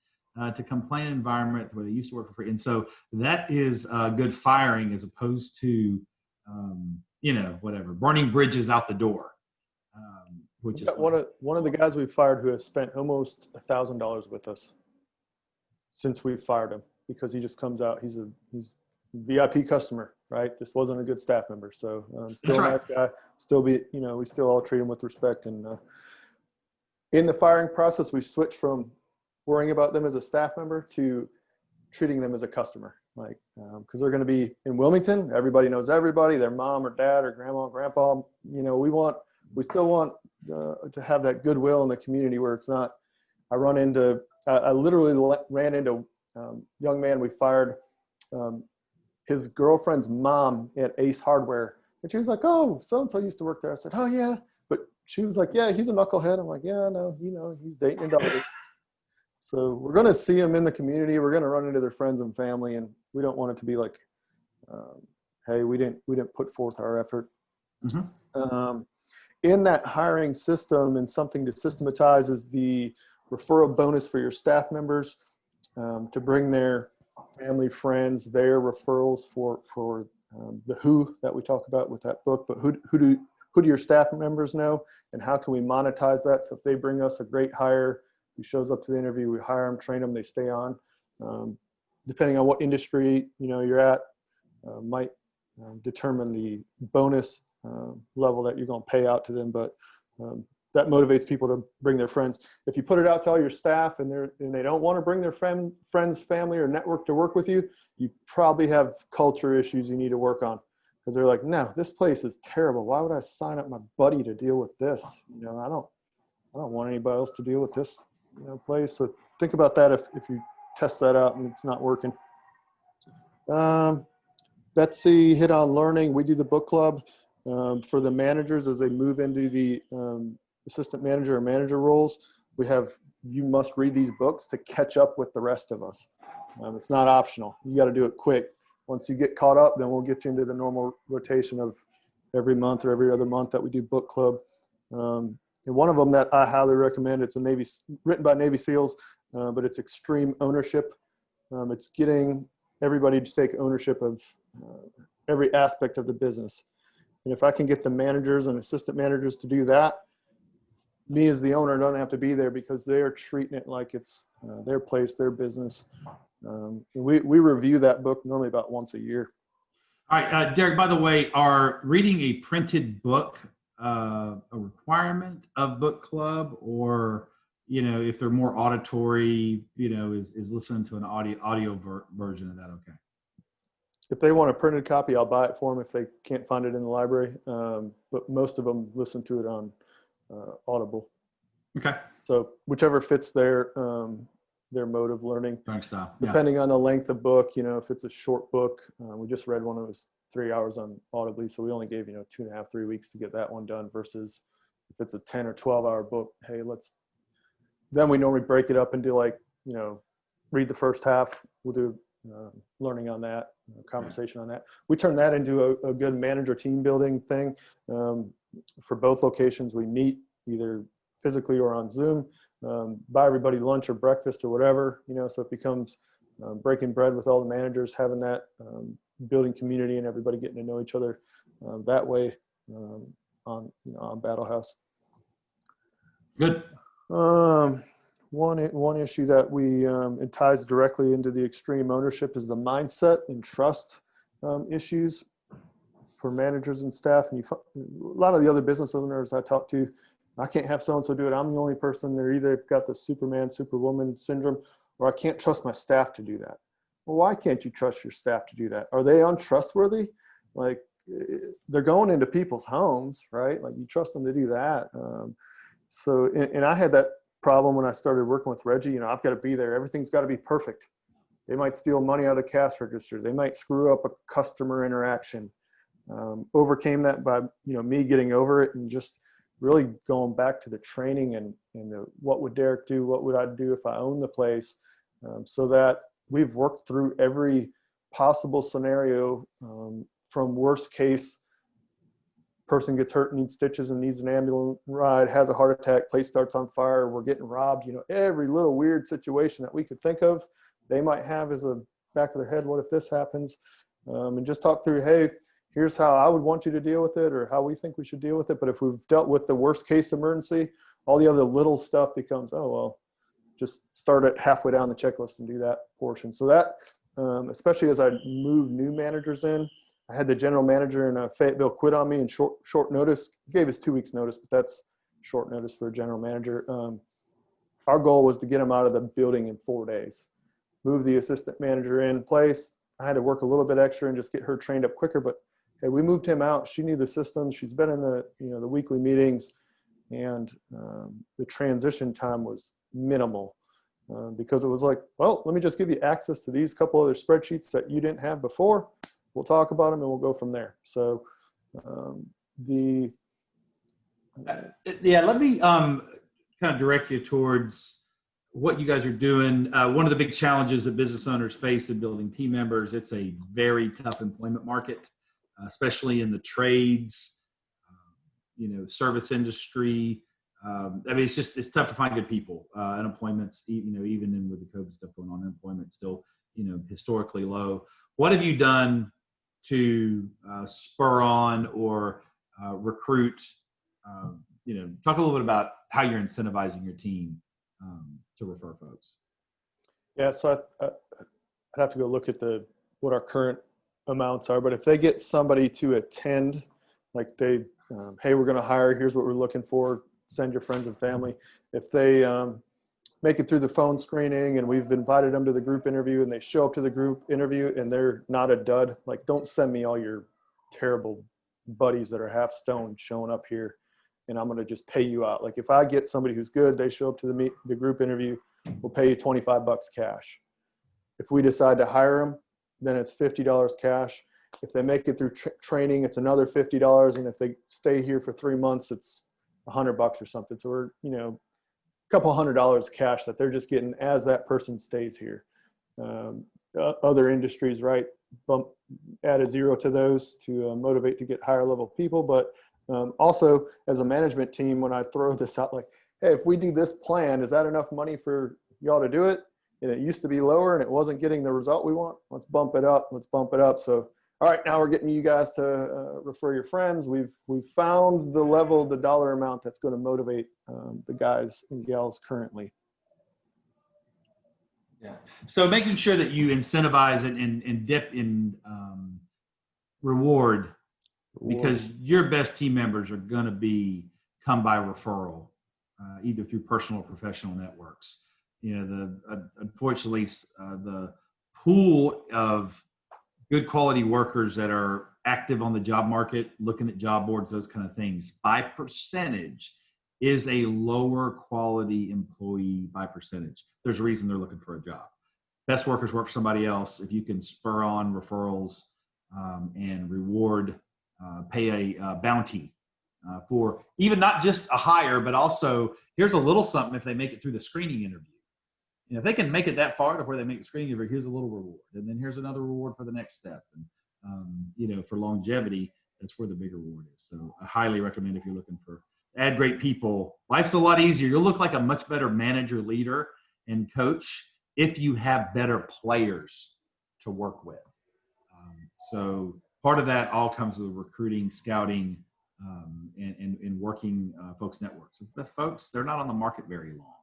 to come play in an environment where they used to work for free. And so that is good firing as opposed to, burning bridges out the door. Which is one of the guys we fired who has spent almost $1,000 with us since we fired him, because he just comes out. He's VIP customer, right? Just wasn't a good staff member. So still a nice guy. Still we still all treat him with respect. And in the firing process, we switched from worrying about them as a staff member to treating them as a customer. Like, because they're going to be in Wilmington. Everybody knows everybody. Their mom or dad or grandma or grandpa. We still want to have that goodwill in the community where it's not. I literally ran into a young man we fired. His girlfriend's mom at Ace Hardware. And she was like, oh, so-and-so used to work there. I said, oh, yeah. But she was like, yeah, he's a knucklehead. I'm like, yeah, no, he's dating a daughter. So we're going to see him in the community. We're going to run into their friends and family. And we don't want it to be like, hey, we didn't put forth our effort. Mm-hmm. In that hiring system, and something to systematize, is the referral bonus for your staff members to bring their family, friends, their referrals for the who that we talk about with that book. But who do your staff members know, and how can we monetize that? So if they bring us a great hire who shows up to the interview, we hire them, train them, they stay on. Depending on what industry you're at, might determine the bonus level that you're going to pay out to them, but that motivates people to bring their friends. If you put it out to all your staff and they don't want to bring their friends, family, or network to work with you, you probably have culture issues you need to work on, because they're like, no, this place is terrible. Why would I sign up my buddy to deal with this? You know, I don't want anybody else to deal with this, you know, place. So think about that if you test that out and it's not working. Betsy hit on learning. We do the book club for the managers as they move into the assistant manager or manager roles. We have, you must read these books to catch up with the rest of us. It's not optional. You got to do it quick. Once you get caught up, then we'll get you into the normal rotation of every month or every other month that we do book club. And one of them that I highly recommend, it's written by Navy SEALs, but it's extreme ownership. It's getting everybody to take ownership of every aspect of the business. And if I can get the managers and assistant managers to do that, me as the owner don't have to be there, because they're treating it like it's their place, their business. We review that book normally about once a year. All right, Derek, by the way, are reading a printed book a requirement of book club, or, you know, if they're more auditory, you know, is listening to an audio version of that okay? If they want a printed copy, I'll buy it for them if they can't find it in the library. But most of them listen to it on Audible. Okay. So whichever fits their mode of learning. Style. Depending on the length of book, you know, if it's a short book, we just read one that was 3 hours on Audibly. So we only gave, 2.5, 3 weeks to get that one done, versus if it's a 10 or 12 hour book, hey, then we normally break it up into, like, read the first half. We'll do learning on that, conversation on that. We turn that into a good manager team building thing. For both locations, we meet either physically or on Zoom, buy everybody lunch or breakfast or whatever, so it becomes breaking bread with all the managers, having that building community and everybody getting to know each other that way on Battle House. Good. One issue that it ties directly into the extreme ownership is the mindset and trust issues for managers and staff. And a lot of the other business owners I talk to, I can't have so-and-so do it. I'm the only person. They're either got the Superman, Superwoman syndrome, or I can't trust my staff to do that. Well, why can't you trust your staff to do that? Are they untrustworthy? Like, they're going into people's homes, right? Like, you trust them to do that. And I had that problem when I started working with Reggie. I've got to be there. Everything's got to be perfect. They might steal money out of the cash register. They might screw up a customer interaction. Overcame that by, me getting over it and just really going back to the training and what would Darek do? What would I do if I owned the place? So that we've worked through every possible scenario, from worst case, person gets hurt, needs stitches and needs an ambulance ride, has a heart attack, place starts on fire, we're getting robbed. Every little weird situation that we could think of, they might have as a back of their head, what if this happens? And just talk through, hey, here's how I would want you to deal with it, or how we think we should deal with it. But if we've dealt with the worst case emergency, all the other little stuff becomes, oh, well, just start it halfway down the checklist and do that portion. So that, especially as I move new managers in, I had the general manager in Fayetteville quit on me in short notice. He gave us 2 weeks notice, but that's short notice for a general manager. Our goal was to get him out of the building in 4 days, move the assistant manager in place. I had to work a little bit extra and just get her trained up quicker, but hey, we moved him out. She knew the system. She's been in the, the weekly meetings, and the transition time was minimal because it was like, well, let me just give you access to these couple other spreadsheets that you didn't have before. We'll talk about them and we'll go from there. So let me kind of direct you towards what you guys are doing. One of the big challenges that business owners face in building team members, it's a very tough employment market, especially in the trades, service industry. It's tough to find good people. Unemployment's, even with the COVID stuff going on, unemployment's still, historically low. What have you done to spur on or recruit? Talk a little bit about how you're incentivizing your team to refer folks. Yeah, so I'd have to go look at what our current amounts are, but if they get somebody to attend Like they, hey, we're going to hire, here's what we're looking for, send your friends and family. If they make it through the phone screening and we've invited them to the group interview and they show up to the group interview and they're not a dud, like don't send me all your terrible buddies that are half stoned showing up here and I'm going to just pay you out. Like if I get somebody who's good, they show up to the group interview, we'll pay you $25 cash. If we decide to hire them, then it's $50 cash. If they make it through training, it's another $50. And if they stay here for 3 months, it's $100 or something. So we're, you know, a couple $100 cash that they're just getting as that person stays here. Other industries, right, add a zero to those to motivate to get higher level people. But also as a management team, when I throw this out, like, hey, if we do this plan, is that enough money for y'all to do it? And it used to be lower and it wasn't getting the result we want. Let's bump it up. Let's bump it up. So, all right, now we're getting you guys to refer your friends. We've found the level, the dollar amount that's going to motivate the guys and gals currently. Yeah. So making sure that you incentivize it and dip in reward, because your best team members are going to come by referral, either through personal or professional networks. You know, unfortunately, the pool of good quality workers that are active on the job market, looking at job boards, those kind of things, by percentage, is a lower quality employee by percentage. There's a reason they're looking for a job. Best workers work for somebody else. If you can spur on referrals and reward, pay a bounty for even not just a hire, but also here's a little something if they make it through the screening interview. You know, if they can make it that far to where they make the screening interview, here's a little reward, and then here's another reward for the next step. And you know, for longevity, that's where the bigger reward is. So I highly recommend if you're looking for add great people. Life's a lot easier. You'll look like a much better manager, leader, and coach if you have better players to work with. So part of that all comes with recruiting, scouting, and working folks' networks. Best folks, they're not on the market very long.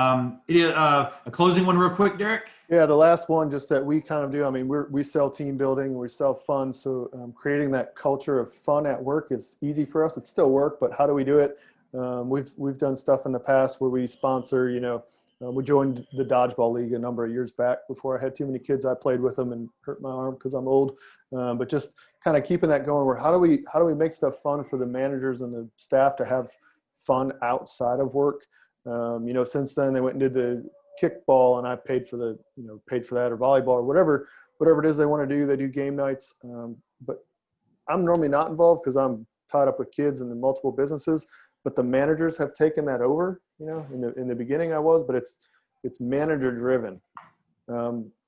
A closing one real quick, Darek? Yeah, the last one, just that we kind of do. I mean, we sell team building, we sell fun. So creating that culture of fun at work is easy for us. It's still work, but how do we do it? We've done stuff in the past where we sponsor, you know, we joined the dodgeball league a number of years back before I had too many kids. I played with them and hurt my arm because I'm old. But just kind of keeping that going, where how do we make stuff fun for the managers and the staff to have fun outside of work? You know, since then they went and did the kickball and I paid for that, or volleyball or whatever it is they want to do. They do game nights. But I'm normally not involved because I'm tied up with kids and the multiple businesses, but the managers have taken that over. You know, in the beginning I was, but it's manager driven.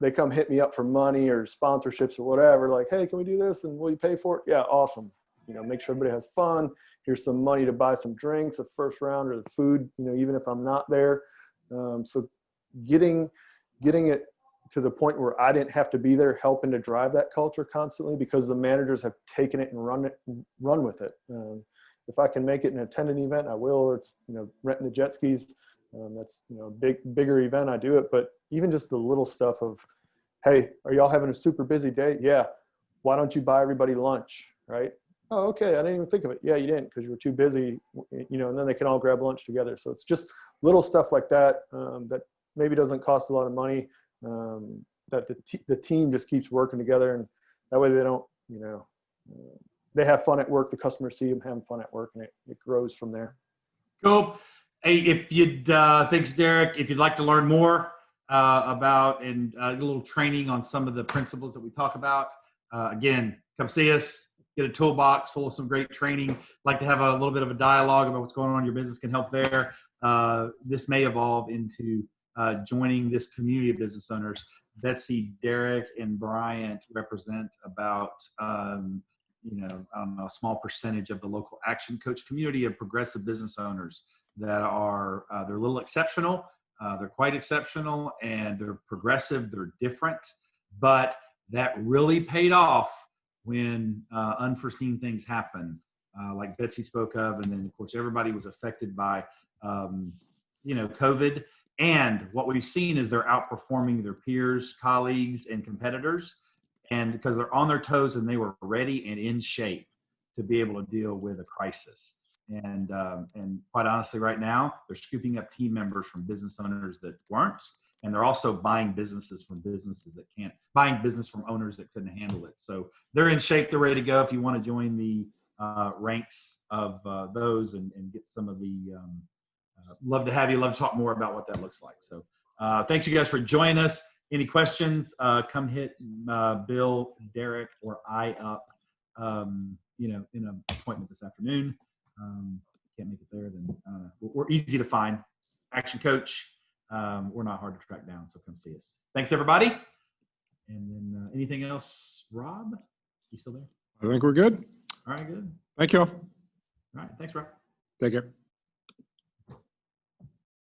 They come hit me up for money or sponsorships or whatever, like, hey, can we do this? And will you pay for it? Yeah. Awesome. You know, make sure everybody has fun. Here's some money to buy some drinks, a first round, or the food, you know, even if I'm not there. So getting it to the point where I didn't have to be there helping to drive that culture constantly, because the managers have taken it and run with it. If I can make it an attendant event, I will, or it's, you know, renting the jet skis. That's, you know, bigger event, I do it. But even just the little stuff of, hey, are y'all having a super busy day? Yeah. Why don't you buy everybody lunch, right? Oh, okay. I didn't even think of it. Yeah, you didn't, because you were too busy, you know, and then they can all grab lunch together. So it's just little stuff like that, that maybe doesn't cost a lot of money, that the team just keeps working together. And that way they don't, you know, they have fun at work. The customers see them having fun at work, and it grows from there. Cool. Hey, if you'd, thanks, Darek. If you'd like to learn more about and a little training on some of the principles that we talk about, again, come see us. Get a toolbox full of some great training. Like to have a little bit of a dialogue about what's going on in your business, can help there. This may evolve into joining this community of business owners. Betsy, Darek, and Bryant represent about a small percentage of the local ActionCoach community of progressive business owners that are they're a little exceptional. They're quite exceptional, and they're progressive. They're different, but that really paid off when unforeseen things happen, like Betsy spoke of. And then, of course, everybody was affected by, COVID. And what we've seen is they're outperforming their peers, colleagues, and competitors. and because they're on their toes and they were ready and in shape to be able to deal with a crisis. And quite honestly, right now, they're scooping up team members from business owners that weren't, and they're also buying businesses from businesses that can't, buying business from owners that couldn't handle it. So they're in shape, they're ready to go. If you want to join the ranks of those and get some of the, love to have you, love to talk more about what that looks like. So thanks you guys for joining us. Any questions, come hit Bill, Darek, or I up, you know, in an appointment this afternoon. Can't make it there, then we're easy to find. Action Coach, we're not hard to track down, so come see us. Thanks, everybody. And then anything else, Rob? You still there? I think we're good. All right, good. Thank you. All right, thanks, Rob. Take care.